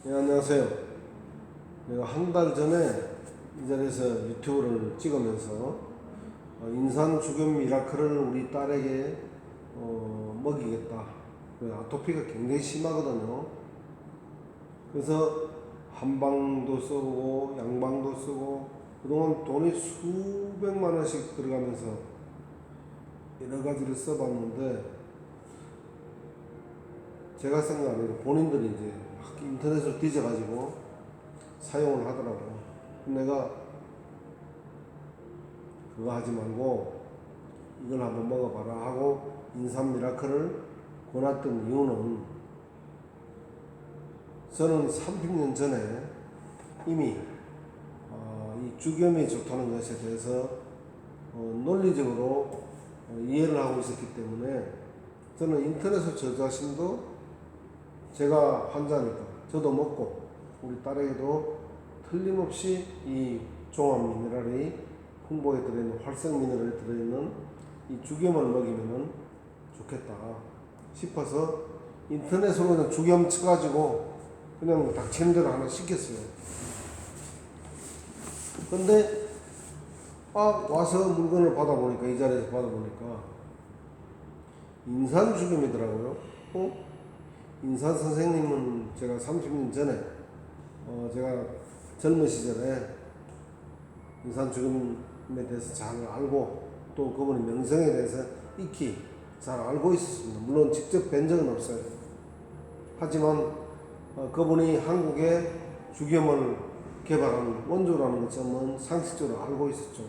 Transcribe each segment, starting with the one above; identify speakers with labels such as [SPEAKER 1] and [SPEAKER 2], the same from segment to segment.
[SPEAKER 1] 네, 안녕하세요. 내가 한 달 전에 이 자리에서 유튜브를 찍으면서 인산 죽염 미라클을 우리 딸에게 먹이겠다. 아토피가 굉장히 심하거든요. 그래서 한방도 쓰고 양방도 쓰고 그동안 돈이 수백만 원씩 들어가면서 여러 가지를 써봤는데 제가 쓴 거 아니고 본인들이 이제 막 인터넷으로 뒤져가지고 사용을 하더라고요. 내가 그거 하지 말고 이걸 한번 먹어봐라 하고 인삼 미라클을 권했던 이유는 저는 30년 전에 이미 이 죽염이 좋다는 것에 대해서 논리적으로 이해를 하고 있었기 때문에 저는 인터넷에 저 자신도 제가 환자니까 저도 먹고 우리 딸에게도 틀림없이 이 종합 미네랄이 홍보에 들어있는 활성 미네랄이 들어있는 이 죽염을 먹이면 좋겠다 싶어서 인터넷으로 그냥 죽염 쳐가지고 그냥 닥치는 대로 하나 시켰어요. 근데 와서 물건을 받아보니까 이 자리에서 받아보니까 인산 죽염이더라고요. 인산 선생님은 제가 30년 전에 제가 젊은 시절에 인산 죽음에 대해서 잘 알고 또 그분의 명성에 대해서 익히 잘 알고 있었습니다. 물론 직접 뵌 적은 없어요. 하지만 그분이 한국에 죽염을 개발한 원조라는 것은 상식적으로 알고 있었죠.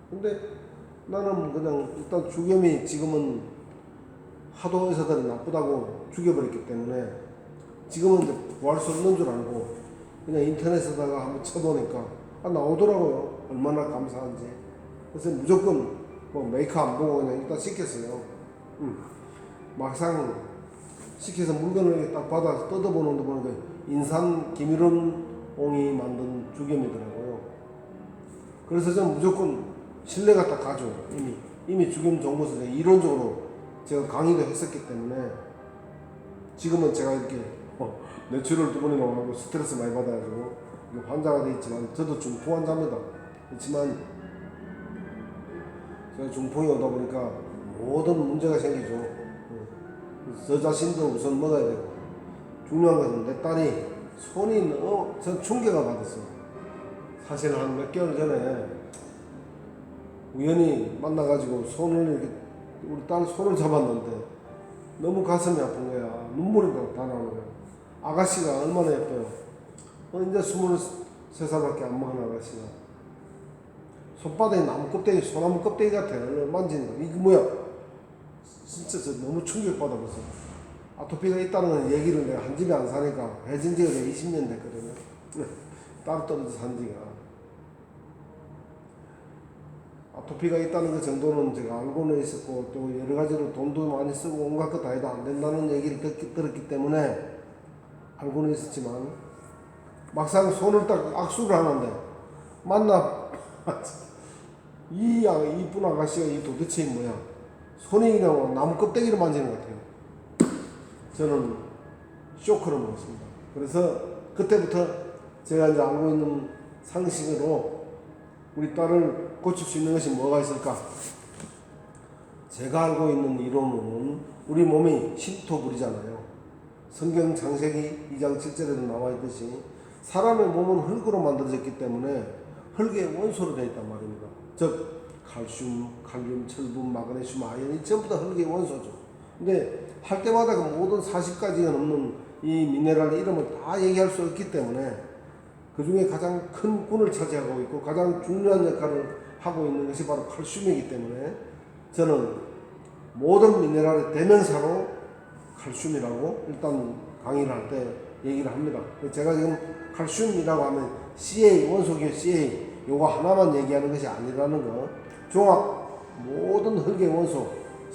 [SPEAKER 1] 근데 나는 그냥 일단 죽염이 지금은 하도 의사들이 나쁘다고 죽여버렸기 때문에 지금은 이제 구할 수 없는 줄 알고 그냥 인터넷에다가 한번 쳐보니까 나오더라고요. 얼마나 감사한지. 그래서 무조건 뭐 메이커 안 보고 그냥 일단 시켰어요. 막상 시켜서 물건을 딱 받아서 뜯어보는데 보니까 인산 김일원옹이 만든 죽염이더라고요. 그래서 저는 무조건 신뢰가 딱 가죠. 이미 죽염 정보서 이론적으로 제가 강의도 했었기 때문에 지금은 제가 이렇게 뇌출혈 2번이나 하고 스트레스 많이 받아가지고 환자가 돼 있지만 저도 중풍 환자입니다. 그렇지만 제가 중풍이 오다 보니까 모든 문제가 생기죠. 저 자신도 우선 먹어야 되고 중요한 것은 내 딸이 손이 전 충격을 받았어요. 사실 한 몇 개월 전에 우연히 만나가지고 손을 이렇게 우리 딸 손을 잡았는데 너무 가슴이 아픈 거야. 눈물이 다 나오는 거야. 아가씨가 얼마나 예뻐요. 이제 23살밖에 안 먹은 아가씨가 손바닥에 나무 껍데기, 소나무 껍데기 같아. 만지니까 이게 뭐야? 진짜 저 너무 충격받아봤어. 아토피가 있다는 건 얘기를 내가 한 집에 안 사니까 해진 지가 20년 됐거든요. 따로 떨어져 산 지가. 아토피가 있다는 그 정도는 제가 알고는 있었고 또 여러 가지로 돈도 많이 쓰고 온갖 것 다 해도 안 된다는 얘기를 들었기 때문에 알고는 있었지만 막상 손을 딱 악수를 하는데 만나 이 이쁜 아가씨가 이 도대체 뭐야? 손이 그냥 나무 껍데기를 만지는 것 같아요. 저는 쇼크를 먹었습니다. 그래서 그때부터 제가 이제 알고 있는 상식으로 우리 딸을 고칠 수 있는 것이 뭐가 있을까? 제가 알고 있는 이론은 우리 몸이 신토불이잖아요. 성경 창세기 2장 7절에도 나와 있듯이 사람의 몸은 흙으로 만들어졌기 때문에 흙의 원소로 되어 있단 말입니다. 즉 칼슘, 칼륨, 철분, 마그네슘, 아연이 전부 다 흙의 원소죠. 근데 할 때마다 그 모든 40가지가 넘는 이 미네랄의 이름을 다 얘기할 수 없기 때문에 그 중에 가장 큰 군을 차지하고 있고 가장 중요한 역할을 하고 있는 것이 바로 칼슘이기 때문에 저는 모든 미네랄의 대명사로 칼슘이라고 일단 강의를 할 때 얘기를 합니다. 제가 지금 칼슘이라고 하면 CA, 원소기호 CA 요거 하나만 얘기하는 것이 아니라는 거, 종합 모든 흙의 원소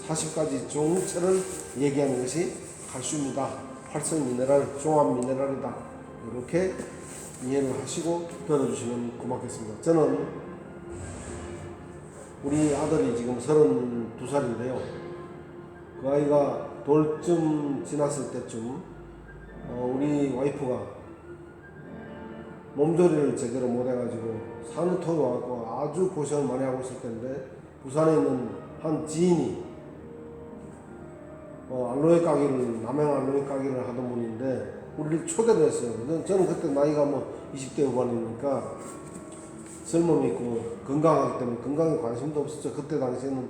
[SPEAKER 1] 40가지 종체를 얘기하는 것이 칼슘이다. 활성 미네랄, 종합 미네랄이다. 이렇게 이해를 하시고 들어주시면 고맙겠습니다. 저는 우리 아들이 지금 32살인데요. 그 아이가 돌쯤 지났을 때쯤 우리 와이프가 몸조리를 제대로 못해가지고 산후통이 와갖고 아주 고생을 많이 하고 있을 텐데 부산에 있는 한 지인이 알로에 가게를 남양 알로에 가게를 하던 분인데 우리를 초대를 했어요. 저는 그때 나이가 뭐 20대 후반이니까 젊음이 있고 건강하기 때문에 건강에 관심도 없었죠. 그때 당시에는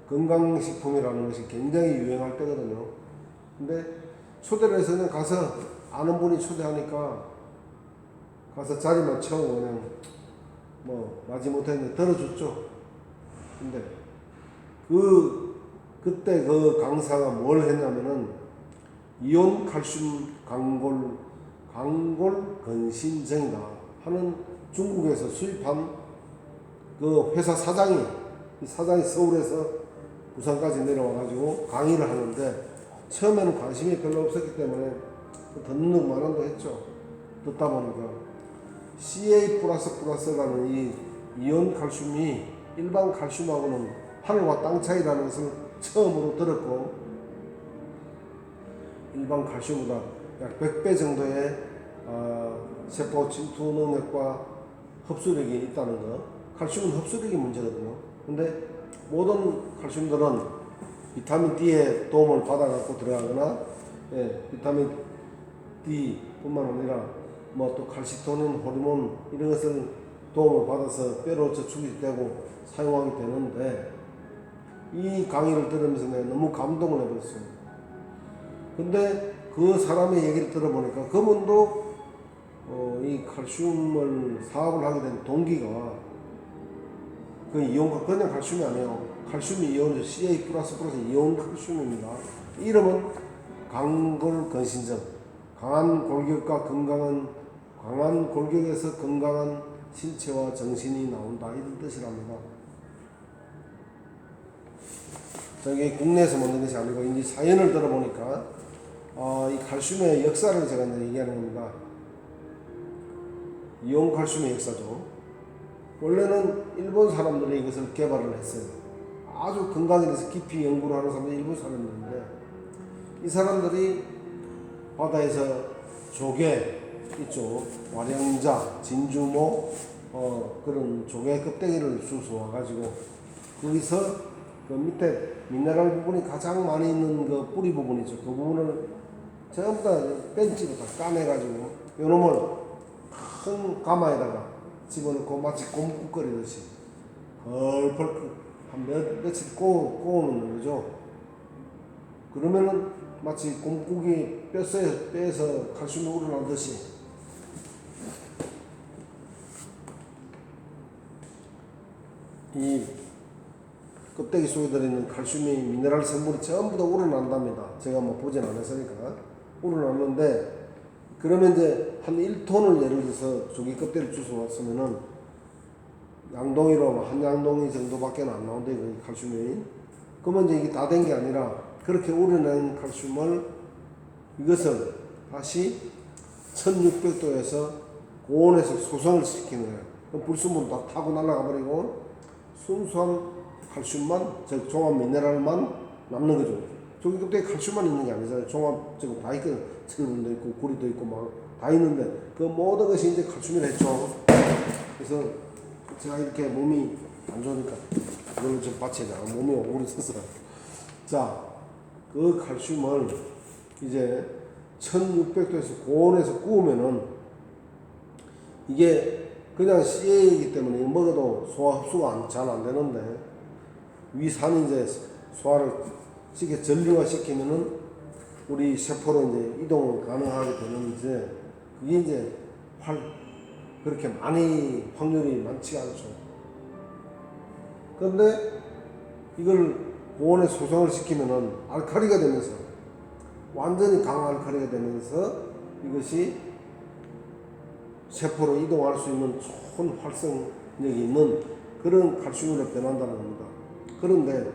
[SPEAKER 1] 건강식품이라는 것이 굉장히 유행할 때거든요. 근데 초대를 해서 그냥 가서 아는 분이 초대하니까 가서 자리만 채우고 그냥 뭐 마지못해 들어줬죠. 근데 그때 그 강사가 뭘 했냐면은 이온 칼슘 강골 건신정이다 하는 중국에서 수입한 그 회사 사장이 서울에서 부산까지 내려와가지고 강의를 하는데 처음에는 관심이 별로 없었기 때문에 듣는 만원도 했죠. 듣다 보니까 CA++라는 이 이온 칼슘이 일반 칼슘하고는 하늘과 땅 차이라는 것을 처음으로 들었고 일반 칼슘보다 약 100배 정도의 세포 침투 능력과 흡수력이 있다는 거. 칼슘은 흡수력이 문제거든요. 근데 모든 칼슘들은 비타민 D의 도움을 받아갖고 들어가거나 비타민 D 뿐만 아니라 뭐 또 칼시토닌 호르몬 이런 것을 도움을 받아서 뼈로 저축이 되고 사용하게 되는데 이 강의를 들으면서 내가 너무 감동을 해버렸어요. 근데 그 사람의 얘기를 들어보니까 그분도 이 칼슘을 사업을 하게 된 동기가 그 이온과 그냥 칼슘이 아니에요. 칼슘이 이온 CA++ 이온 칼슘입니다. 이름은 강골 건신정. 강한 골격에서 건강한 신체와 정신이 나온다 이런 뜻이랍니다. 저게 국내에서 만든 것이 아니고 이제 사연을 들어보니까 이 칼슘의 역사를 제가 이제 얘기하는 겁니다. 이온 칼슘의 역사죠. 원래는 일본 사람들이 이것을 개발을 했어요. 아주 건강에 대해서 깊이 연구를 하는 사람들이 일본 사람들인데 이 사람들이 바다에서 조개 있죠. 와령자, 진주모 그런 조개 껍데기를 주워 와가지고 거기서 그 밑에 미네랄 부분이 가장 많이 있는 그 뿌리 부분이죠. 그 부분을 전부 다 벤치로 다 까내가지고 요놈을 큰 가마에다가 집어넣고 마치 곰국거리듯이 펄펄 한 며칠 꼬우는 거죠. 그러면은 마치 곰국이 뼈에서 칼슘이 우러나듯이 이 껍데기 속에 들어있는 칼슘이 미네랄 성분이 전부 다 우러난답니다. 제가 뭐 보진 않았으니까 우러났는데 그러면 이제 한 1톤을 예를 들어서 조개 껍데기를 주워 왔으면은 양동이로 한 양동이 정도밖에 안 나온대 그 칼슘이. 그러면 이제 이게 다 된 게 아니라 그렇게 우러낸 칼슘을 이것을 다시 1600도에서 고온에서 소성을 시키는 거예요. 그럼 불순물 다 타고 날아가 버리고 순수한 칼슘만, 즉 종합 미네랄만 남는 거죠. 조개 껍데기 칼슘만 있는 게 아니잖아요. 종합 지금 다 있거든. 철분도 있고 구리도 있고 막 다 있는데 그 모든 것이 이제 칼슘이라 했죠. 그래서 제가 이렇게 몸이 안 좋으니까 이걸 좀 받쳐야 돼. 몸이 오래 있어서. 자, 그 칼슘을 이제 1600도에서 고온에서 구우면은 이게 그냥 CA이기 때문에 먹어도 소화 흡수가 잘 안 되는데 위산이 이제 소화를 쉽게 전류화 시키면은 우리 세포로 이제 이동을 가능하게 되는데 그게 이제 그렇게 많이 확률이 많지 않죠. 그런데 이걸 고온에 소성을 시키면은 알칼리가 되면서 완전히 강알칼리가 되면서 이것이 세포로 이동할 수 있는 좋은 활성력이 있는 그런 칼슘으로 변한다는 겁니다. 그런데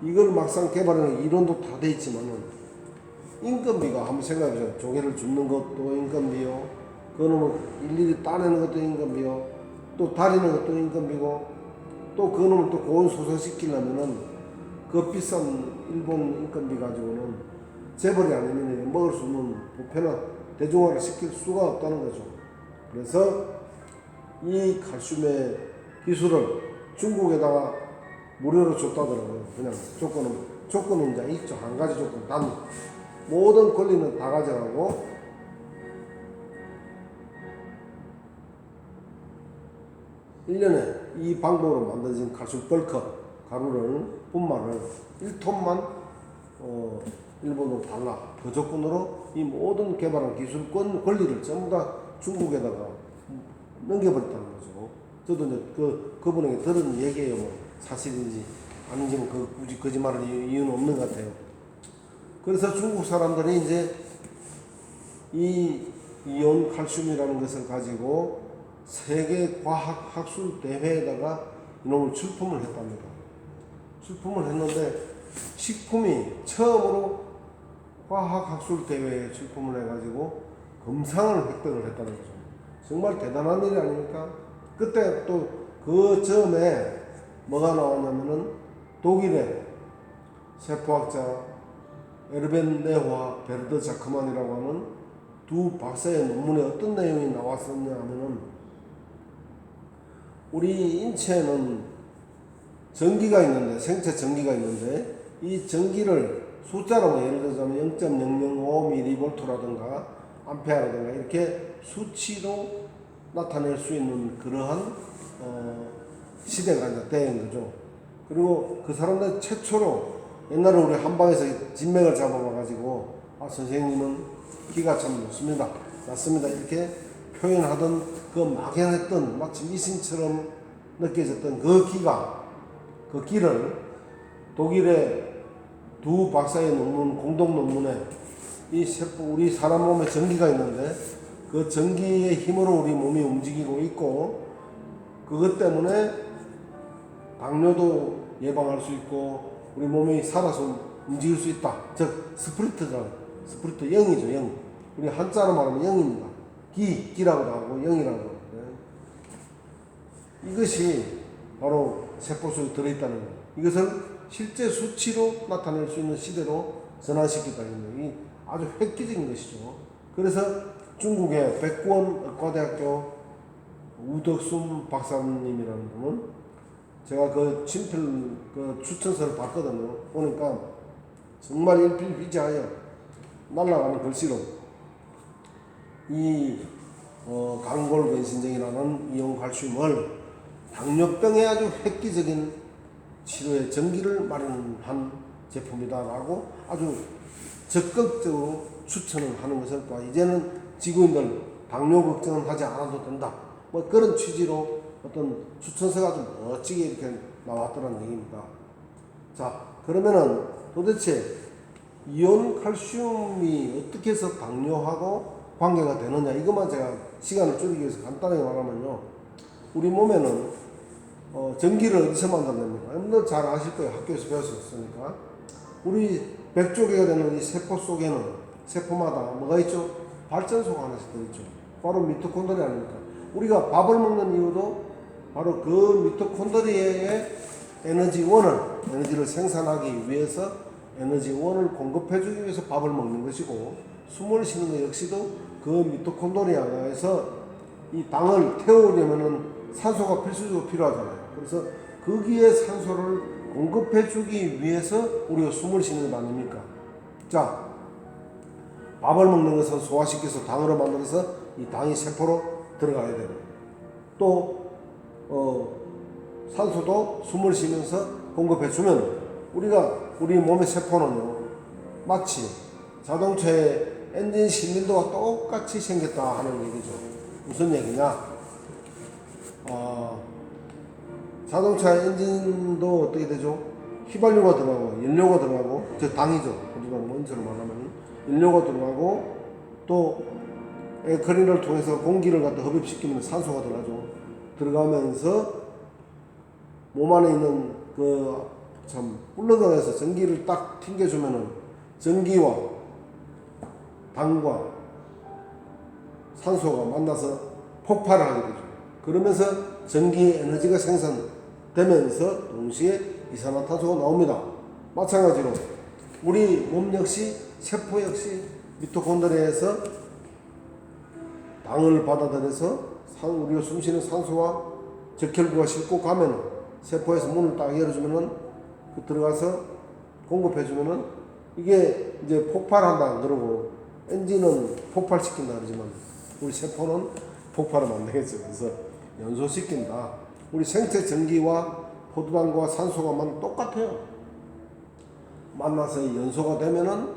[SPEAKER 1] 이걸 막상 개발하는 이론도 다 돼 있지만은 인건비가 한번 생각해보세요. 조개를 줍는 것도 인건비요. 그놈을 일일이 따내는 것도 인건비요. 또 다리는 것도 인건비고 또 그놈을 또 고온 소성시키려면은 그 비싼 일본 인건비 가지고는 재벌이 아니면 먹을 수 없는 보편화 대중화를 시킬 수가 없다는 거죠. 그래서 이 칼슘의 기술을 중국에다가 무료로 줬다더라고요. 그냥 조건은 이제 있죠. 한 가지 조건. 단 모든 권리는 다 가져가고 1년에 이 방법으로 만들어진 칼슘 벌크 가루를 분말을 1톤만 일본으로 달라. 그 조건으로 이 모든 개발한 기술권 권리를 전부 다 중국에다가 넘겨버렸다는 거죠. 저도 이제 그분에게 들은 얘기예요. 뭐 사실인지 아닌지 뭐 굳이 거짓말할 이유는 없는 것 같아요. 그래서 중국 사람들이 이제 이 이온 칼슘이라는 것을 가지고 세계 과학 학술 대회에다가 이놈을 출품을 했답니다. 출품을 했는데 식품이 처음으로 과학 학술 대회에 출품을 해가지고 금상을 획득을 했다는 거죠. 정말 대단한 일 아닙니까? 그때 또 그 점에 뭐가 나왔냐면은 독일의 세포학자 에르벤 네화 베르드 자크만이라고 하는 두 박사의 논문에 어떤 내용이 나왔었냐 하면은 우리 인체에는 전기가 있는데, 생체 전기가 있는데, 이 전기를 숫자로 예를 들자면 0.005mV라든가 암페어라든가 이렇게 수치로 나타낼 수 있는 그러한 시대가 이제 된 거죠. 그리고 그 사람들 최초로 옛날에 우리 한방에서 진맥을 잡아봐가지고 선생님은 기가 참 좋습니다, 낫습니다 이렇게 표현하던 그 막연했던 마치 미신처럼 느껴졌던 그 기를 독일의 두 박사의 논문, 공동 논문에 이 세포, 우리 사람 몸에 전기가 있는데 그 전기의 힘으로 우리 몸이 움직이고 있고 그것 때문에 당뇨도 예방할 수 있고 우리 몸이 살아서 움직일 수 있다. 즉 스프리트 0이죠. 0. 우리 한자로 말하면 0입니다. 기라고도 하고 0이라고 하고. 이것이 바로 세포 속에 들어있다는 거예요. 이것을 실제 수치로 나타낼 수 있는 시대로 전환시켰다는 게 아주 획기적인 것이죠. 그래서 중국의 백구원 의과대학교 우덕순 박사님이라는 분은 제가 그 친필 그 추천서를 봤거든요. 보니까 정말 일필휘지하여 날아가는 글씨로 이 강골변신정이라는 이온 칼슘을 당뇨병에 아주 획기적인 치료의 전기를 마련한 제품이다라고 아주 적극적으로 추천을 하는 것을 봐. 이제는 지구인들 당뇨 걱정은 하지 않아도 된다. 뭐 그런 취지로 어떤 추천서가 좀 멋지게 이렇게 나왔더라는 얘기입니다. 자, 그러면은 도대체 이온 칼슘이 어떻게 해서 당뇨하고 관계가 되느냐, 이것만 제가 시간을 줄이기 위해서 간단하게 말하면요, 우리 몸에는 전기를 어디서 만들어냅니까? 여러분들 잘 아실 거예요. 학교에서 배웠으니까. 우리 백조개가 되는 이 세포 속에는 세포마다 뭐가 있죠? 발전소가 하나씩 들어있죠. 바로 미토콘드리아 아닙니까? 우리가 밥을 먹는 이유도 바로 그 미토콘드리아의 에너지를 생산하기 위해서 에너지원을 공급해주기 위해서 밥을 먹는 것이고, 숨을 쉬는 것 역시도 그 미토콘드리아에서 이 당을 태우려면은 산소가 필수적으로 필요하잖아요. 그래서 거기에 산소를 공급해주기 위해서 우리가 숨을 쉬는 것 아닙니까? 자, 밥을 먹는 것은 소화시켜서 당으로 만들어서 이 당이 세포로 들어가야 되고, 또 산소도 숨을 쉬면서 공급해주면 우리 몸의 세포는요, 마치 자동차의 엔진 신밀도가 똑같이 생겼다 하는 얘기죠. 무슨 얘기냐? 자동차 엔진도 어떻게 되죠? 휘발유가 들어가고 연료가 들어가고, 즉 당이죠. 우리가 원자로 말하면 연료가 들어가고, 또 에어클리너를 통해서 공기를 갖다 흡입시키면 산소가 들어가죠. 들어가면서 몸 안에 있는 플러그에서 전기를 딱 튕겨주면은 전기와 당과 산소가 만나서 폭발을 하게 되죠. 그러면서 전기 에너지가 생산되면서 동시에 이산화탄소가 나옵니다. 마찬가지로 우리 몸 역시, 세포 역시 미토콘드리아에서 당을 받아들여서 우리가 숨쉬는 산소와 적혈구가 싣고 가면 세포에서 문을 딱 열어주면은 들어가서 공급해주면은 이게 이제 폭발한다 그러고 엔진은 폭발시킨다 그러지만 우리 세포는 폭발을 안 되겠죠. 그래서 연소시킨다. 우리 생체 전기와 포도당과 산소가만 똑같아요. 만나서 연소가 되면은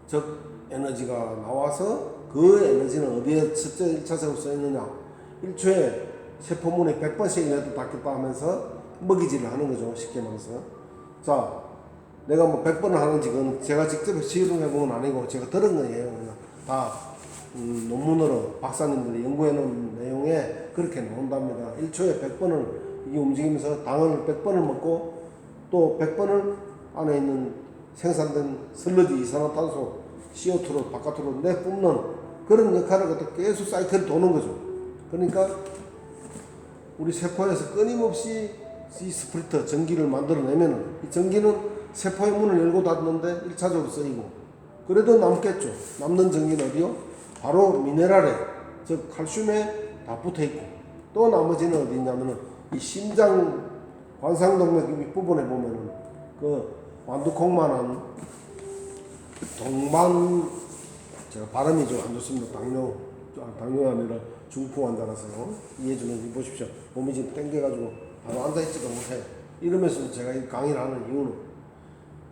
[SPEAKER 1] 즉 에너지가 나와서 그 에너지는 어디에 첫째 1차적으로 써있느냐, 1초에 세포문에 100번씩 열렸다 닫겠다 하면서 먹이질을 하는 거죠. 쉽게 말해서. 자, 내가 뭐 100번을 하는지 그건 제가 직접 실험해 본 건 아니고 제가 들은 거예요. 다 논문으로 박사님들이 연구해 놓은 내용에 그렇게 나온답니다. 1초에 100번을 이게 움직이면서 당을 100번을 먹고 또 100번을 안에 있는 생산된 슬러지 이산화탄소 CO2로 바깥으로 내뿜는 그런 역할을 갖다 계속 사이클이 도는 거죠. 그러니까 우리 세포에서 끊임없이 이 스프리터 전기를 만들어내면은 이 전기는 세포의 문을 열고 닫는데 1차적으로 쓰이고 그래도 남겠죠. 남는 전기는 어디요? 바로 미네랄에 즉 칼슘에 다 붙어있고 또 나머지는 어디 있냐면은 이 심장 관상동맥 윗부분에 보면은 그 완두콩만한 동반 제가 발음이 좀 안 좋습니다. 당뇨가 아니라 중풍 환자라서요. 이해해주면 보십시오. 몸이 지금 땡겨가지고 바로 앉아있지도 못해. 이러면서 제가 이 강의를 하는 이유는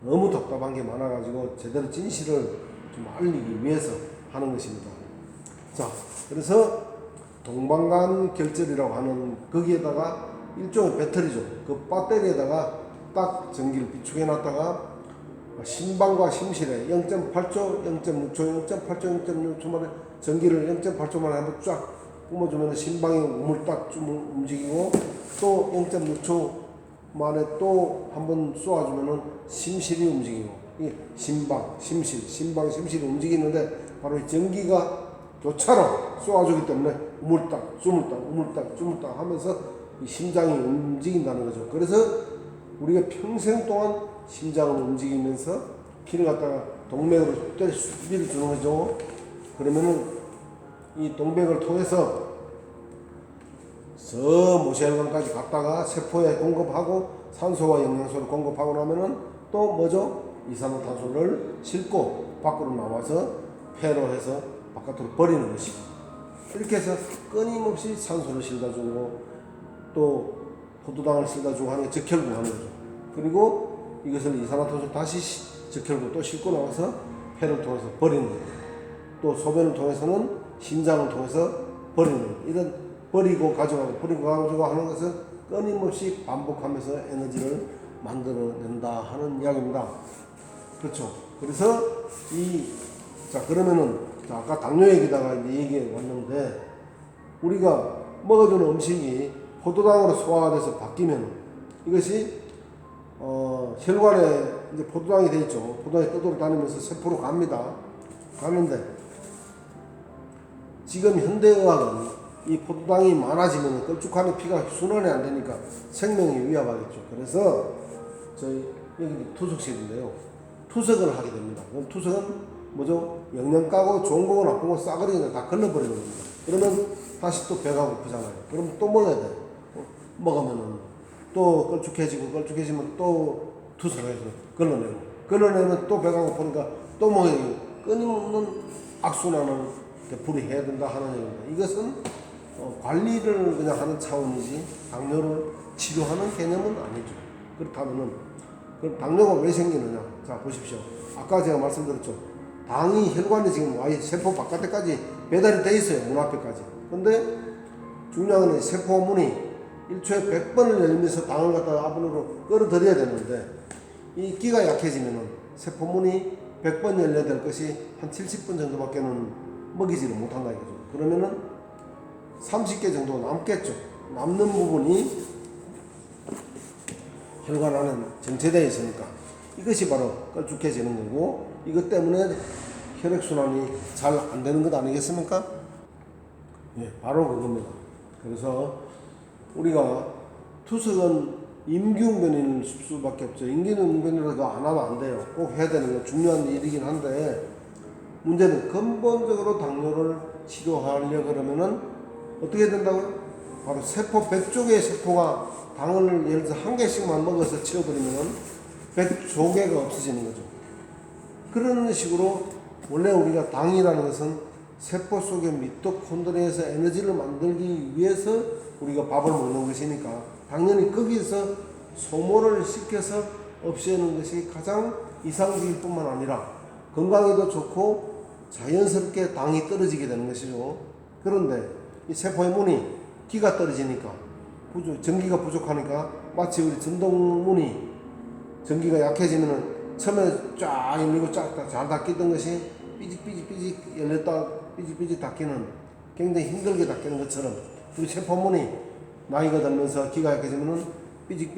[SPEAKER 1] 너무 답답한 게 많아가지고 제대로 진실을 좀 알리기 위해서 하는 것입니다. 자, 그래서 동방간 결절이라고 하는 거기에다가 일종의 배터리죠. 그 배터리에다가 딱 전기를 비축해 놨다가 심방과 심실에 0.8초, 0.6초, 0.8초, 0.6초 만에 전기를 0.8초 만에 한번 쫙 뿜어주면 심방이 우물딱 움직이고 또 0.6초 만에 또 한번 쏘아주면은 심실이 움직이고 이게 심방, 심실, 심방, 심실이 움직이는데 바로 이 전기가 교차로 쏘아주기 때문에 우물딱, 주물딱, 우물딱, 주물딱 하면서 이 심장이 움직인다는 거죠. 그래서 우리가 평생 동안 심장을 움직이면서 피를 갖다가 동맥으로 때려 수비를 주는 거죠. 그러면은 이 동맥을 통해서 저 모세혈관까지 갔다가 세포에 공급하고 산소와 영양소를 공급하고 나면은 또 뭐죠? 이산화탄소를 싣고 밖으로 나와서 폐로 해서 바깥으로 버리는 것이고 이렇게 해서 끊임없이 산소를 실다 주고 또 포도당을 실다 주고 하는 게 적혈구 하는 거죠. 그리고 이것을 이산화탄소 다시 적혈구 또 싣고 나와서 폐를 통해서 버리는 거예요. 또 소변을 통해서는 심장을 통해서 버리는 거예요. 이런 버리고 가져가고 버리고 가져가고 하는 것을 끊임없이 반복하면서 에너지를 만들어낸다 하는 이야기입니다. 그렇죠. 그래서 자 그러면은 자 아까 당뇨 얘기다가 이제 얘기해 왔는데 우리가 먹어주는 음식이 포도당으로 소화돼서 바뀌면 이것이 혈관에 이제 포도당이 돼 있죠. 포도당이 떠돌아다니면서 세포로 갑니다. 가는데 지금 현대의학은 이 포도당이 많아지면 걸쭉하는 피가 순환이 안 되니까 생명이 위협하겠죠. 그래서 저희 여기 투석실인데요. 투석을 하게 됩니다. 그럼 투석은 뭐죠? 영양 까고 좋은 거고 나쁜 거 싸그리 그냥 다 걸러버리는 겁니다. 그러면 다시 또 배가 고프잖아요. 그럼 또 먹어야 돼. 먹으면은 또 걸쭉해지면 또 투석해서 걸러내면 또 배가 고프니까 또 먹어야 되고 끊임없는 악순환을 불이해야 된다 하는 얘기입니다. 이것은 관리를 그냥 하는 차원이지 당뇨를 치료하는 개념은 아니죠. 그렇다면은 그럼 당뇨가 왜 생기느냐? 자 보십시오. 아까 제가 말씀드렸죠. 당이 혈관에 지금 아예 세포 바깥에까지 배달이 돼 있어요. 문 앞에까지. 근데 중요한 건 세포 문이 1초에 100번을 열면서 당을 갖다가 앞으로 끌어들여야 되는데 이 끼가 약해지면은 세포 문이 100번 열려야 될 것이 한 70번 정도밖에는 먹이지를 못한다 이거죠. 그러면은 30개 정도 남겠죠. 남는 부분이 혈관 안에 정체되어 있으니까 이것이 바로 걸쭉해지는 거고 이것 때문에 혈액순환이 잘 안 되는 것 아니겠습니까? 예, 바로 그겁니다. 그래서 우리가 투석은 임기응변일 수밖에 없죠. 임기응변이라도 안 하면 안 돼요. 꼭 해야 되는 건 중요한 일이긴 한데 문제는 근본적으로 당뇨를 치료하려 그러면은 어떻게 된다고요? 바로 세포 100조개의 세포가 당을 예를 들어서 한 개씩만 먹어서 치워버리면은 100조개가 없어지는 거죠. 그런 식으로 원래 우리가 당이라는 것은 세포 속의 미토콘드리아에서 에너지를 만들기 위해서 우리가 밥을 먹는 것이니까 당연히 거기서 소모를 시켜서 없애는 것이 가장 이상적일 뿐만 아니라 건강에도 좋고 자연스럽게 당이 떨어지게 되는 것이죠. 그런데 이 세포의 문이 기가 떨어지니까 전기가 부족하니까 마치 우리 전동문이 전기가 약해지면은 처음에 쫙 열리고 쫙 잘 닫히던 것이 삐직삐직 열렸다 삐직삐직 닫히는 굉장히 힘들게 닫히는 것처럼 우리 세포문이 나이가 들면서 기가 약해지면은 삐직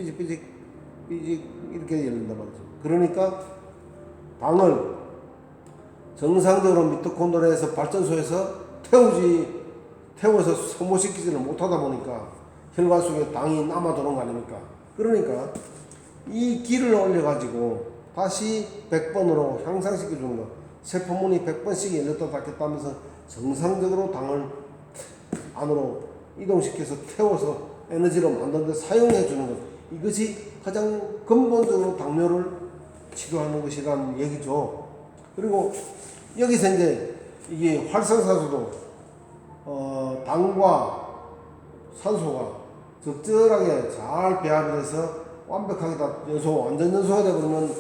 [SPEAKER 1] 이렇게 열린단 말이죠. 그러니까 당을 정상적으로 미토콘드리아에서 발전소에서 태워서 소모시키지를 못하다 보니까 혈관 속에 당이 남아 도는 거 아닙니까? 그러니까 이 기를 올려가지고 다시 100번으로 향상시켜 주는 거. 세포문이 100번씩 열렸다 닫혔다 하면서 정상적으로 당을 안으로 이동시켜서 태워서 에너지로 만드는 데 사용해 주는 것. 이것이 가장 근본적으로 당뇨를 치료하는 것이라는 얘기죠. 그리고 여기서 이제 이게 활성산소도 당과 산소가 적절하게 잘 배합이 돼서 완벽하게 다 완전 연소가 되버리면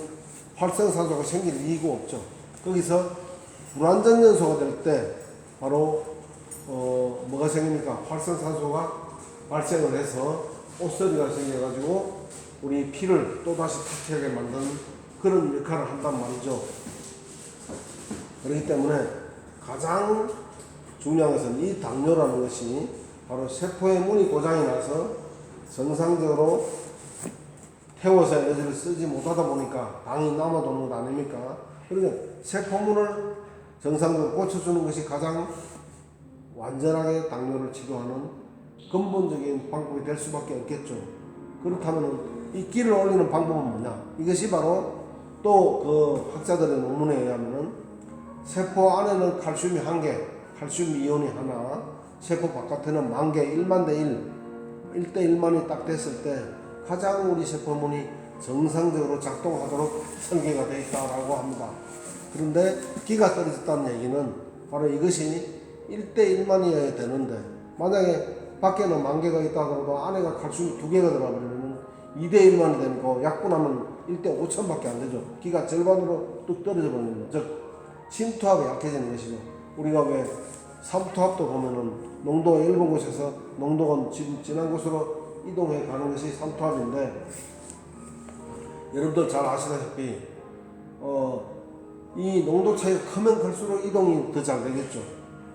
[SPEAKER 1] 활성산소가 생길 이유가 없죠. 거기서 불완전 연소가 될 때 바로 뭐가 생깁니까? 활성산소가 발생을 해서 옷소리가 생겨가지고 우리 피를 또다시 탁하게 만드는 그런 역할을 한단 말이죠. 그렇기 때문에 가장 중요한 것은 이 당뇨라는 것이 바로 세포의 문이 고장이 나서 정상적으로 태워서 에너지를 쓰지 못하다 보니까 당이 남아도는 것 아닙니까? 그러니까 세포문을 정상적으로 고쳐주는 것이 가장 완전하게 당뇨를 치료하는 근본적인 방법이 될 수밖에 없겠죠. 그렇다면 이 기를 올리는 방법은 뭐냐? 이것이 바로 또 그 학자들의 논문에 의하면은 세포 안에는 칼슘이 1개, 칼슘 이온이 하나, 세포 바깥에는 10,000개, 1만 대 1대1만이 딱 됐을 때 가장 우리 세포문이 정상적으로 작동하도록 설계가 되어 있다고 합니다. 그런데 기가 떨어졌다는 얘기는 바로 이것이 1대1만이어야 되는데 만약에 밖에는 10,000개가 있다 하더라도 안에가 칼슘이 2개가 들어가버리면 2대1만이 되니까 약분하면 1대5,000밖에 안 되죠. 기가 절반으로 뚝 떨어져 버리는, 즉 심투합이 약해지는 것이죠. 우리가 왜 삼투합도 보면은 농도가 일본 곳에서 농도가 진한 곳으로 이동해 가는 것이 삼투합인데, 여러분들 잘 아시다시피 이 농도 차이가 크면 클수록 이동이 더 잘 되겠죠.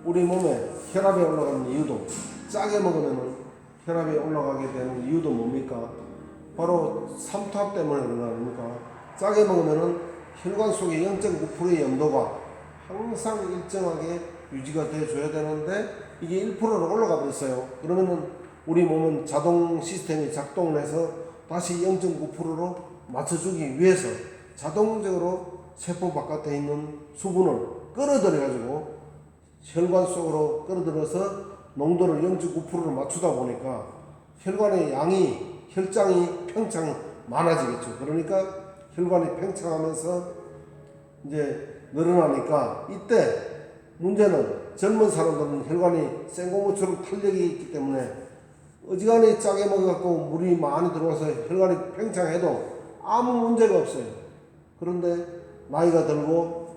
[SPEAKER 1] 우리 몸에 혈압이 올라가는 이유도, 짜게 먹으면 혈압이 올라가게 되는 이유도 뭡니까? 바로 삼투압 때문에 그런 거 아닙니까? 짜게 먹으면 혈관 속에 0.9%의 염도가 항상 일정하게 유지가 돼줘야 되는데 이게 1%로 올라가 버렸어요. 그러면은 우리 몸은 자동 시스템이 작동을 해서 다시 0.9%로 맞춰주기 위해서 자동적으로 세포 바깥에 있는 수분을 끌어들여 가지고 혈관 속으로 끌어들여서 농도를 0.9%로 맞추다 보니까 혈관의 혈장이 팽창이 많아지겠죠. 그러니까 혈관이 팽창하면서 이제 늘어나니까 이때 문제는 젊은 사람들은 혈관이 생고무처럼 탄력이 있기 때문에 어지간히 짜게 먹어갖고 물이 많이 들어와서 혈관이 팽창해도 아무 문제가 없어요. 그런데 나이가 들고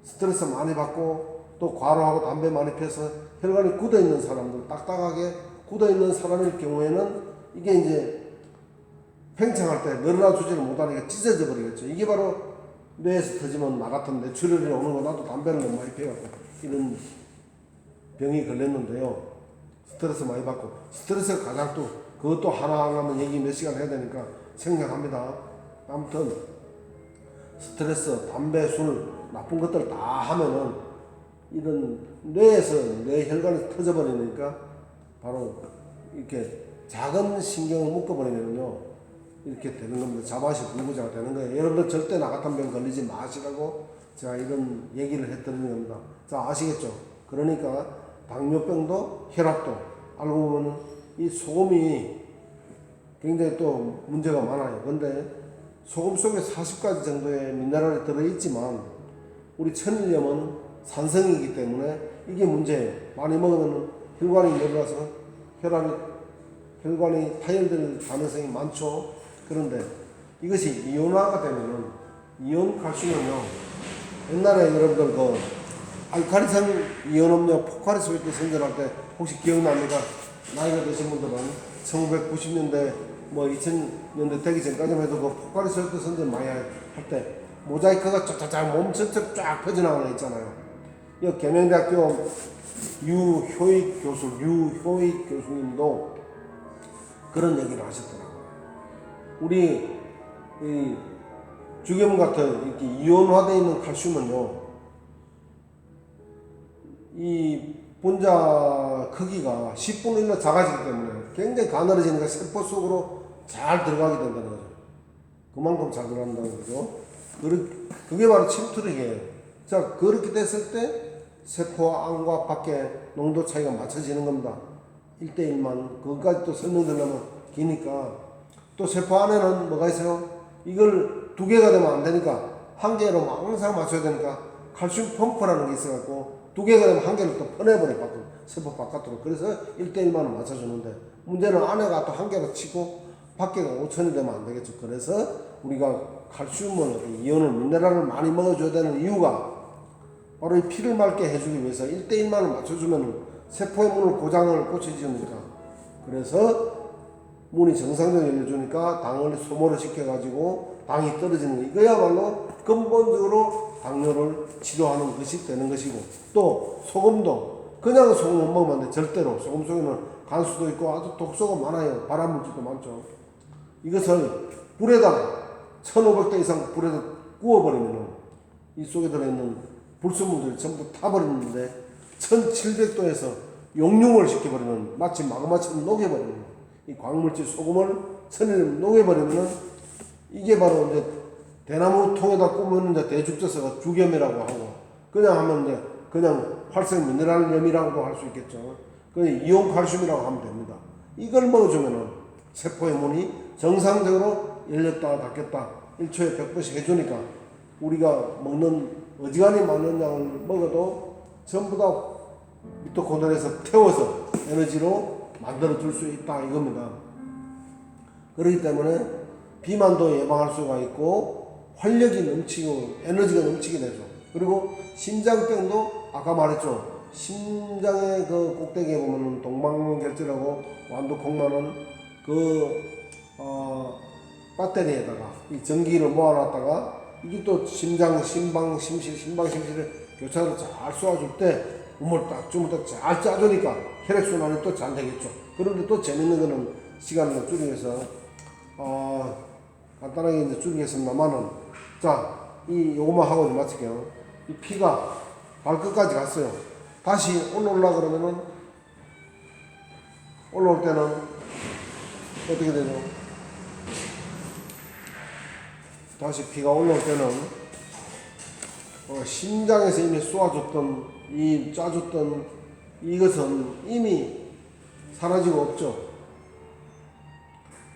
[SPEAKER 1] 스트레스 많이 받고 또 과로하고 담배 많이 피워서 혈관이 굳어있는 사람들, 딱딱하게 굳어있는 사람일 경우에는 이게 이제 팽창할 때 늘어나 주지를 못하니까 찢어져 버리겠죠. 이게 바로 뇌에서 터지면 나 같은 뇌출혈이 오는 거, 나도 담배를 너무 많이 피워갖고 이런 병이 걸렸는데요. 스트레스 많이 받고, 스트레스가 가장 또 그것도 하나하나만 얘기 몇 시간 해야 되니까 생략합니다. 아무튼 스트레스, 담배, 술, 나쁜 것들 다 하면은 이런 뇌에서 뇌 혈관이 터져버리니까 바로 이렇게 작은 신경을 묶어버리면요 이렇게 되는 겁니다. 자바시 불구자가 되는 거예요. 여러분들 절대 나 같은 병 걸리지 마시라고 제가 이런 얘기를 해드리는 겁니다. 자, 아시겠죠? 그러니까 당뇨병도 혈압도 알고 보면 이 소금이 굉장히 또 문제가 많아요. 근데 소금 속에 40가지 정도의 미네랄이 들어있지만 우리 천일염은 산성이기 때문에 이게 문제예요. 많이 먹으면 혈관이 내려가서 혈관이 파열될 가능성이 많죠. 그런데 이것이 이온화가 되면은 이온 칼슘은요, 옛날에 여러분들 그 알카리성 이온음료 포카리스웨트 선전할 때 혹시 기억납니까? 나이가 드신 분들은 1990년대 뭐 2000년대 되기 전까지만 해도 그 포카리스웨트 선전 많이 할 때 모자이크가 쫙쫙쫙 몸 전체 쫙 퍼져나가는 거 있잖아요. 이 계명대학교 유효익 교수님도 그런 얘기를 하셨더라고요. 우리 이 죽염 같은 이렇게 이온화되어 있는 칼슘은요, 이 분자 크기가 10분의 1로 작아지기 때문에 굉장히 가늘어지니까 세포 속으로 잘 들어가게 된다는 거죠. 그만큼 잘 들어간다는 거죠. 그게 바로 침투력이에요. 자, 그렇게 됐을 때 세포 안과 밖에 농도 차이가 맞춰지는 겁니다. 1대1만. 그것까지 또 설명드리려면 기니까. 또 세포 안에는 뭐가 있어요? 이걸 두 개가 되면 안 되니까 한 개로 항상 맞춰야 되니까 칼슘 펌프라는 게 있어갖고 두 개가 되면 한 개를 또 퍼내버려, 세포 바깥으로. 그래서 1대1만을 맞춰주는데, 문제는 안에가 또 한 개로 치고 밖에가 5천이 되면 안 되겠죠. 그래서 우리가 칼슘을, 이온을, 미네랄을 많이 먹어줘야 되는 이유가 바로 이 피를 맑게 해주기 위해서 1대1만을 맞춰주면 세포의 문을 고장을 고쳐주니까. 그래서 문이 정상적으로 열려주니까 당을 소모를 시켜가지고 당이 떨어지는 거. 이거야말로 근본적으로 당뇨를 치료하는 것이 되는 것이고, 또 소금도 그냥 소금 못 먹으면 안 돼. 절대로. 소금 속에는 간수도 있고 아주 독소가 많아요. 발암물질도 많죠. 이것을 불에다가 1500도 이상 불에다 구워버리면 이 속에 들어있는 불순물들이 전부 타버리는데, 1700도에서 용융을 시켜버리면 마치 마그마처럼 녹여버리는 이 광물질 소금을 천일염 녹여버리면 이게 바로 이제 대나무 통에다 꾸면 이제 대죽져서가 죽염이라고 하고, 그냥 하면 이제 그냥 활성 미네랄염이라고도 할 수 있겠죠. 그냥 이온 칼슘이라고 하면 됩니다. 이걸 먹어주면은 세포의 문이 정상적으로 열렸다 닫겠다 1초에 100번씩 해주니까 우리가 먹는 어지간히 많은 양을 먹어도 전부 다 미토콘드리아에서 태워서 에너지로 만들어 줄 수 있다 이겁니다. 그렇기 때문에 비만도 예방할 수가 있고 활력이 넘치고 에너지가 넘치게 되죠. 그리고 심장병도 아까 말했죠. 심장의 그 꼭대기에 보면 동방결절하고 완두콩만은 배터리에다가 이 전기를 모아놨다가 이게 또 심방심실을 교차로 잘 쏘아줄 때 몸을 딱 주무딱 잘 짜주니까 혈액순환이 또 잘 되겠죠. 그런데 또 재밌는 거는 시간을 줄이면서 간단하게 이제 줄이겠습니다만은, 자, 요것만 하고 이제 마칠게요. 이 피가 발끝까지 갔어요. 다시 올라오려 그러면은 올라올 때는 어떻게 되죠? 다시 피가 올라올 때는 심장에서 이미 쏘아줬던 이 짜줬던 이것은 이미 사라지고 없죠.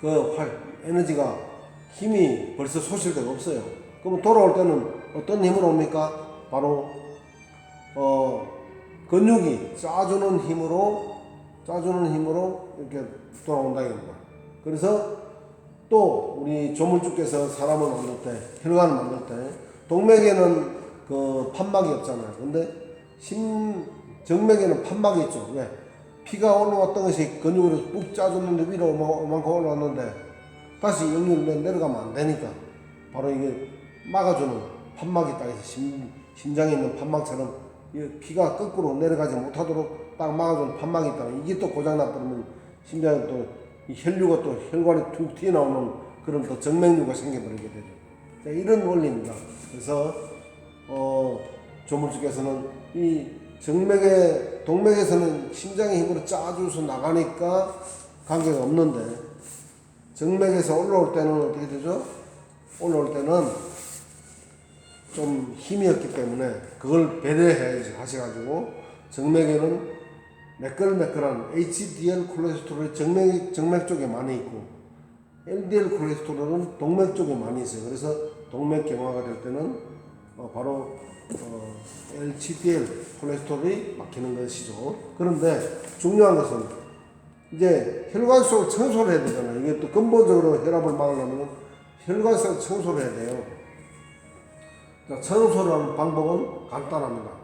[SPEAKER 1] 그 에너지가 힘이 벌써 소실되고 없어요. 그러면 돌아올 때는 어떤 힘으로 옵니까? 바로 근육이 짜주는 힘으로 이렇게 돌아온다 이겁니다. 그래서 또 우리 조물주께서 사람을 만들 때, 혈관을 만들 때 동맥에는 그 판막이 없잖아요. 근데 정맥에는 판막이 있죠. 왜? 피가 올라왔던 것이 근육으로 꾹 짜줬는데 위로 오만큼 올라왔는데 다시 역류로 내려가면 안 되니까 바로 이게 막아주는 판막이 딱 있어. 심장에 있는 판막처럼 피가 거꾸로 내려가지 못하도록 딱 막아주는 판막이 있다. 이게 또 고장나버리면 심장에 또 이 혈류가 또 혈관이 툭 튀어나오는 그런 또 정맥류가 생겨버리게 되죠. 자, 이런 원리입니다. 그래서 조물주께서는 이 동맥에서는 심장의 힘으로 짜줘서 나가니까 관계가 없는데, 정맥에서 올라올 때는 어떻게 되죠? 올라올 때는 좀 힘이 없기 때문에 그걸 배려해 하셔가지고 정맥에는 매끌매끌한 HDL 콜레스테롤이 정맥 쪽에 많이 있고 LDL 콜레스테롤은 동맥 쪽에 많이 있어요. 그래서 동맥 경화가 될 때는 바로 LDL 콜레스테롤이 막히는 것이죠. 그런데 중요한 것은 이제 혈관 속 청소를 해야 되잖아요. 이게 또 근본적으로 혈압을 막으려면 혈관 속 청소를 해야 돼요. 청소를 하는 방법은 간단합니다.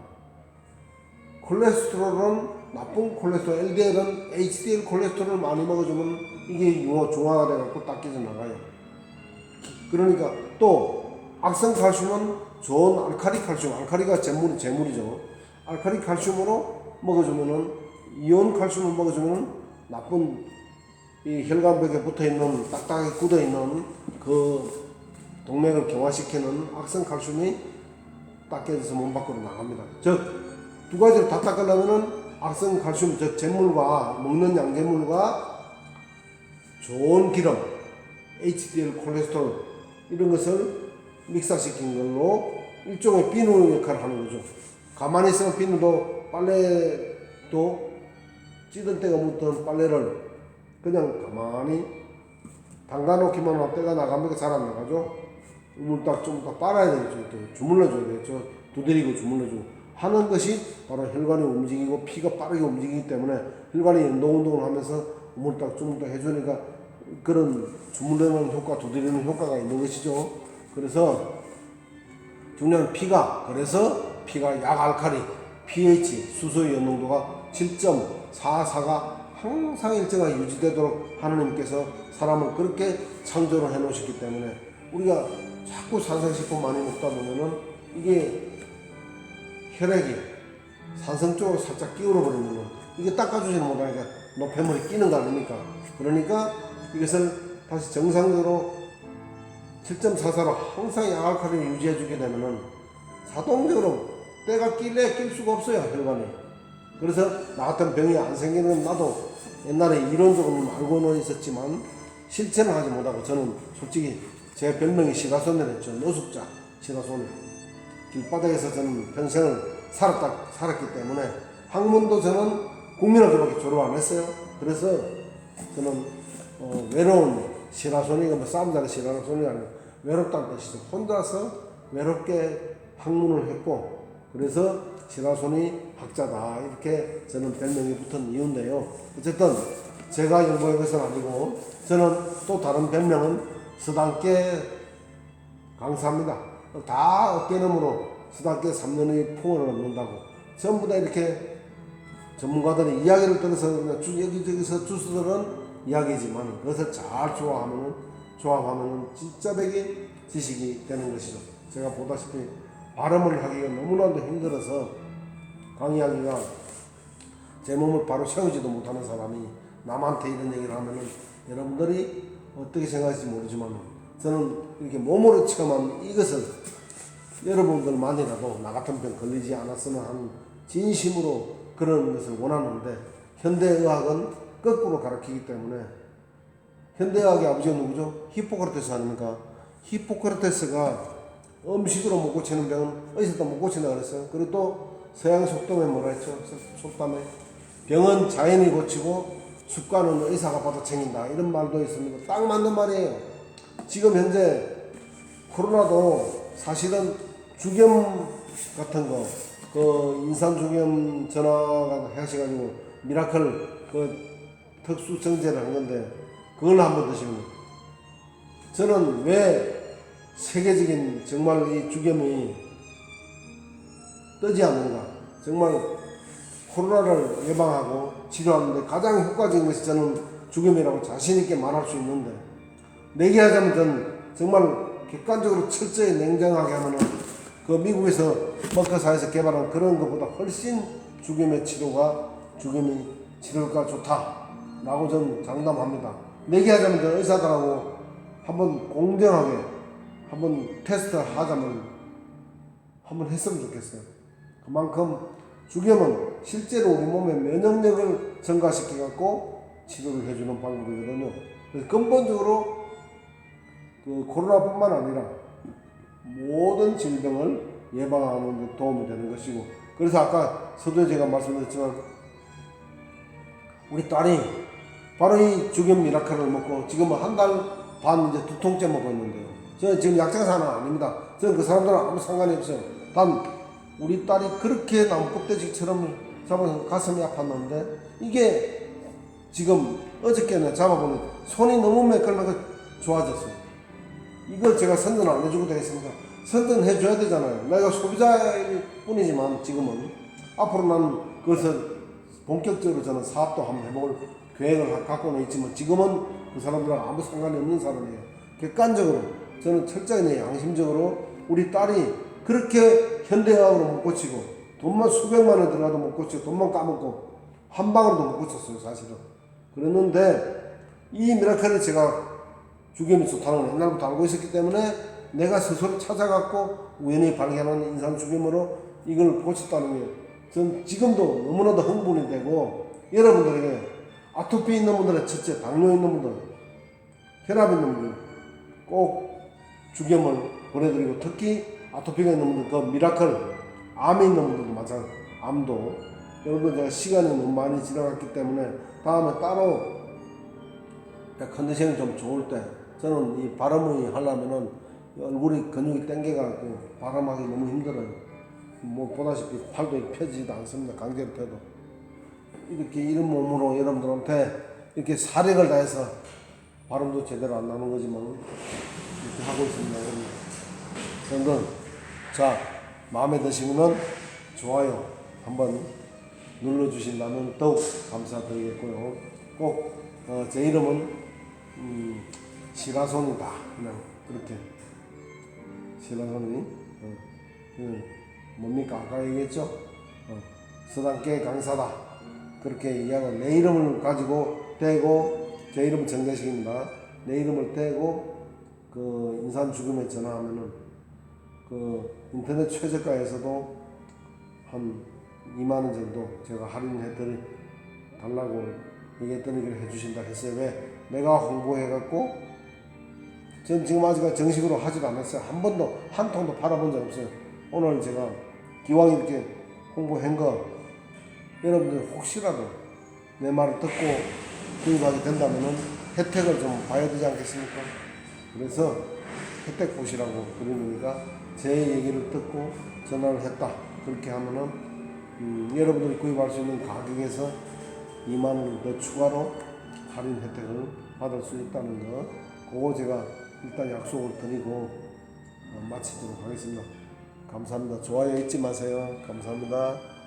[SPEAKER 1] 콜레스테롤은 나쁜 콜레스테롤, LDL은 HDL 콜레스테롤을 많이 먹어주면 이게 중화가 돼갖고 딱 깨져 나가요. 그러니까 또 악성칼슘은 좋은 알카리 칼슘, 알카리가 재물이죠. 알카리 칼슘으로 먹어주면은 이온 칼슘을 먹어주면은 나쁜 이 혈관벽에 붙어있는 딱딱하게 굳어있는 그 동맥을 경화시키는 악성칼슘이 딱 깨져서 몸 밖으로 나갑니다. 즉 두 가지를 다 닦으려면은 악성칼슘, 즉 잿물과 먹는 양잿물과 좋은 기름, HDL 콜레스테롤 이런 것을 믹사시킨 걸로 일종의 비누 역할을 하는 거죠. 가만히 있으면 비누도 빨래도 찌든 때가 묻던 빨래를 그냥 가만히 담가놓기만 하면 때가 나가면 잘 안 나가죠. 물딱 좀 더 빨아야 되겠죠. 또 주물러줘야 되겠죠. 두드리고 주물러주고 하는 것이 바로 혈관이 움직이고 피가 빠르게 움직이기 때문에 혈관이 운동을 하면서 우물딱 주물딱 해주니까 그런 주물르는 효과, 두드리는 효과가 있는 것이죠. 그래서 중요한 그래서 피가 약알칼리, pH, 수소의 연농도가 7.44가 항상 일정하게 유지되도록 하느님께서 사람을 그렇게 창조를 해 놓으셨기 때문에 우리가 자꾸 산성식품 많이 먹다 보면은 이게 혈액이 산성 쪽으로 살짝 기울어 버리면은 이게 닦아주지는 못하니까 노폐물이 끼는 거 아닙니까? 그러니까 이것을 다시 정상적으로 7.44로 항상 약알칼리를 유지해 주게 되면은 자동적으로 때가 낄 수가 없어요, 혈관이. 그래서 나 같은 병이 안 생기는 건 나도 옛날에 이론적으로는 알고는 있었지만 실천을 하지 못하고 저는 솔직히 제 별명이 시라소네였죠. 노숙자 시라소네. 길바닥에서 저는 평생을 살았기 때문에 학문도 저는 국민학교밖에 졸업 안 했어요. 그래서 저는 외로운 시라소니가 뭐 싸움자리 시라소니가 아니고 외롭다는 뜻이죠. 혼자서 외롭게 학문을 했고 그래서 시라소니 학자다 이렇게 저는 별명이 붙은 이유인데요. 어쨌든 제가 연구한 것은 아니고 저는 또 다른 별명은 서당계 강사입니다. 다 어깨너머로 서당계 3년의 풍어를 얻는다고 전부 다 이렇게 전문가들의 이야기를 들어서 여기저기서 주스들은 이야기지만 그것을 잘 조합하면 진짜 되게 지식이 되는 것이죠. 제가 보다시피 발음을 하기가 너무나도 힘들어서 강의하기가 제 몸을 바로 세우지도 못하는 사람이 남한테 이런 얘기를 하면은 여러분들이 어떻게 생각할지 모르지만 저는 이렇게 몸으로 체험한 이것을 여러분들만이라도 나 같은 병 걸리지 않았으면 하는 진심으로 그런 것을 원하는데 현대의학은 거꾸로 가르치기 때문에 현대의학의 아버지가 누구죠? 히포크라테스 아닙니까? 히포크라테스가 음식으로 못 고치는 병은 의사도 못 고친다 그랬어요. 그리고 또 서양 속담에 뭐라 했죠? 속담에 병은 자연이 고치고 습관은 의사가 받아 챙긴다 이런 말도 있습니다. 딱 맞는 말이에요. 지금 현재 코로나도 사실은 주겸 같은 거, 그 인산주겸 전화가 하셔가지고 미라클 그 특수 정제를 한 건데 그걸 한번 드시면 저는 왜 세계적인 정말 이 주겸이 뜨지 않는가? 정말 코로나를 예방하고 치료하는데 가장 효과적인 것이 저는 주겸이라고 자신있게 말할 수 있는데 내기하자면 저는 정말 객관적으로 철저히 냉정하게 하면은 그 미국에서 머커사에서 개발한 그런 것보다 훨씬 주겸의 치료가 좋다라고 저는 장담합니다. 내기하자면 저 의사들하고 한번 공정하게 한번 테스트 하자면 한번 했으면 좋겠어요. 그만큼 주겸은 실제로 우리 몸의 면역력을 증가시켜 갖고 치료를 해주는 방법이거든요. 그래서 근본적으로 그 코로나뿐만 아니라 모든 질병을 예방하는 데 도움이 되는 것이고 그래서 아까 서두에 제가 말씀드렸지만 우리 딸이 바로 이 죽염 미라클을 먹고 지금 한 달 반 이제 2통째 먹고 있는데요. 저는 지금 약장사는 아닙니다. 저는 그 사람들은 아무 상관이 없어요. 단 우리 딸이 그렇게 나무 껍데기처럼 잡아서 가슴이 아팠는데 이게 지금 어저께는 잡아보니 손이 너무 매끌매끌 좋아졌어요. 이걸 제가 선전 안 해주고 되겠습니까? 선전 해줘야 되잖아요. 내가 소비자일 뿐이지만 지금은 앞으로 나는 그것을 본격적으로 저는 사업도 한번 해볼 계획을 갖고는 있지만 지금은 그 사람들하고 아무 상관이 없는 사람이에요. 객관적으로 저는 철저히 내 양심적으로 우리 딸이 그렇게 현대의학으로 못 고치고 돈만 수백만 원 들어가도 못 고치고 돈만 까먹고 한 방으로도 못 고쳤어요 사실은. 그랬는데 이 미라클을 제가 죽염이 좋다는 걸 옛날부터 알고 있었기 때문에 내가 스스로 찾아갖고 우연히 발견한 인삼죽염으로 이걸 고쳤다는 게 전 지금도 너무나도 흥분이 되고 여러분들에게 아토피 있는 분들은 첫째 당뇨 있는 분들 혈압 있는 분들 꼭 죽염을 보내드리고 특히 아토피가 있는 분들 그 미라클 암이 있는 분들도 마찬가지 암도 여러분 제가 시간이 너무 많이 지나갔기 때문에 다음에 따로 컨디션이 좀 좋을 때 저는 이 발음을 하려면은 얼굴이 근육이 땡겨가지고 발음하기 너무 힘들어요. 뭐 보다시피 팔도 펴지지도 않습니다. 강제로 펴도 이렇게 이런 몸으로 여러분들한테 이렇게 사력을 다해서 발음도 제대로 안 나는 거지만 이렇게 하고 있습니다. 여러분 자 마음에 드시면은 좋아요 한번 눌러주신다면 더욱 감사드리겠고요. 꼭 제 이름은 시라손이다 그냥 그렇게 시라손이 뭡니까 아까 얘기했죠. 서당계 강사다 그렇게 이야기하고 내 이름을 가지고 떼고 제 이름은 정대식입니다. 내 이름을 떼고 그 인삼죽음에 전화하면은 그 인터넷 최저가에서도 한 2만원 정도 제가 할인해 달라고 얘기했더니 그걸 해주신다 했어요. 왜? 내가 홍보해갖고 전 지금 아직 정식으로 하지도 않았어요. 한 번도 한 통도 팔아본 적 없어요. 오늘 제가 기왕 이렇게 홍보한 거 여러분들 혹시라도 내 말을 듣고 구입하게 된다면은 혜택을 좀 봐야 되지 않겠습니까? 그래서 혜택 보시라고 그러니까 제 얘기를 듣고 전화를 했다 그렇게 하면은 여러분들이 구입할 수 있는 가격에서 2만원 더 추가로 할인 혜택을 받을 수 있다는 거 그거 제가 일단 약속을 드리고 마치도록 하겠습니다. 감사합니다. 좋아요 잊지 마세요. 감사합니다.